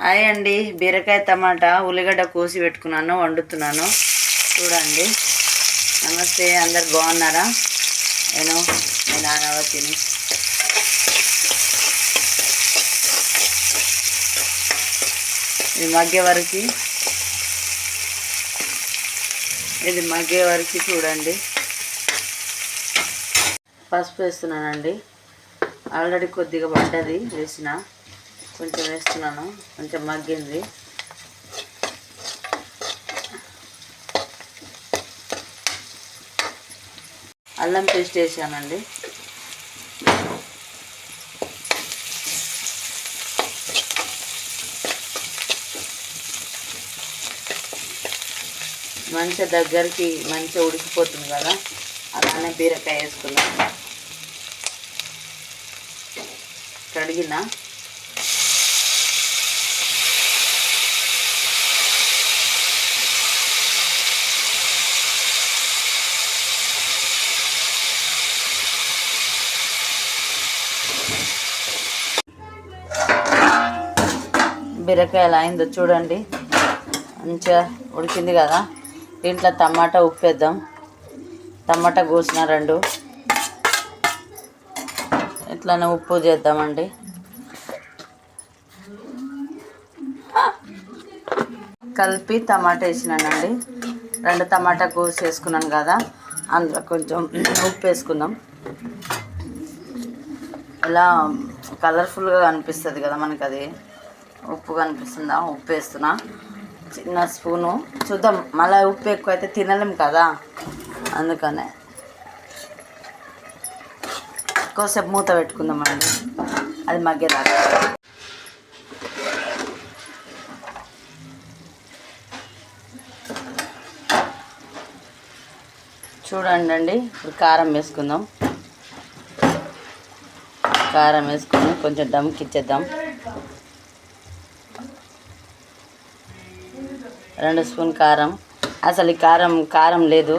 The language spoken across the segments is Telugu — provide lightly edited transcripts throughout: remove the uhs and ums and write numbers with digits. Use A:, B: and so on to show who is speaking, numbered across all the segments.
A: హాయ్ అండి, బీరకాయ టమాటా ఉల్లిగడ్డ కోసి పెట్టుకున్నాను, వండుతున్నాను. చూడండి. నమస్తే, అందరు బాగున్నారా? నేను నానవతిని. ఇది మగ్గే వరకు చూడండి. పసుపు వేస్తున్నానండి. ఆల్రెడీ కొద్దిగా పడ్డది, కొంచెం వేస్తున్నాను. కొంచెం మగ్గింది. అల్లం పేస్ట్ వేసానండి. మంచిగా దగ్గరికి మంచిగా ఉడికిపోతుంది కదా, అలానే బీరకాయ వేసుకున్నాం. కడిగిన బీరకాయ ఎలా అయిందో చూడండి. మంచిగా ఉడికింది కదా. దీంట్లో టమాటా ఉప్పేద్దాం. టమాటా కోసిన 2 ఇట్లానే ఉప్పు చేద్దామండి. కలిపి టమాటా వేసినానండి. 2 టమాటా కోసి వేసుకున్నాను కదా, అందులో కొంచెం ఉప్పు వేసుకుందాం. ఇలా కలర్ఫుల్గా కనిపిస్తుంది కదా మనకు, అది ఉప్పు కనిపిస్తుందా? ఉప్పు వేస్తున్నా, చిన్న స్పూను. చూద్దాం, మళ్ళీ ఉప్పు ఎక్కువ అయితే తినలేం కదా, అందుకనే ఎక్కువసేపు మూత పెట్టుకుందామండి, అది మగ్గేదాకా. చూడండి. ఇప్పుడు కారం వేసుకుందాం. కారం వేసుకొని కొంచెం దమ్కి ఇచ్చేద్దాం. 2 స్పూన్ కారం. అసలు ఈ కారం లేదు,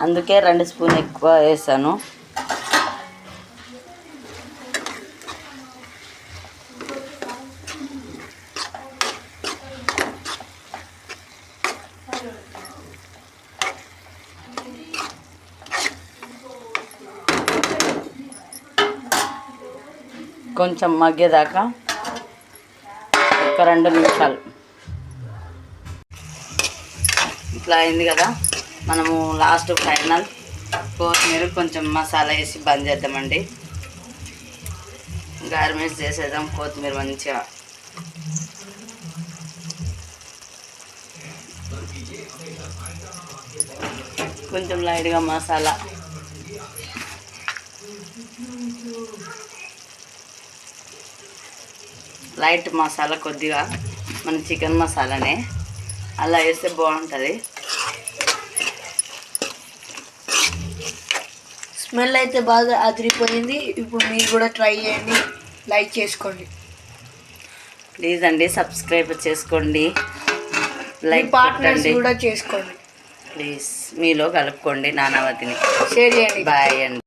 A: అందుకే 2 స్పూన్ ఎక్కువ వేసాను. కొంచెం మగ్గేదాకా ఒక 2 నిమిషాలు. ఇట్లా అయింది కదా, మనము లాస్ట్ ఫైనల్ కొత్తిమీర కొంచెం మసాలా వేసి బంద్ చేద్దామండి. గార్నిష్ చేసేద్దాం. కొత్తిమీర మంచిగా కొంచెం లైట్గా మసాలా, లైట్ మసాలా కొద్దిగా, మన చికెన్ మసాలానే, అలా వేస్తే బాగుంటుంది.
B: స్మెల్ అయితే బాగా అదిరిపోయింది. ఇప్పుడు మీరు కూడా ట్రై చేయండి, లైక్ చేసుకోండి
A: ప్లీజ్ అండి. సబ్స్క్రైబ్ చేసుకోండి, లైక్
B: పార్ట్నర్స్ కూడా చేసుకోండి
A: ప్లీజ్. మీలో కలుపుకోండి నానావతిని.
B: షేర్ చేయండి.
A: బాయ్ అండి.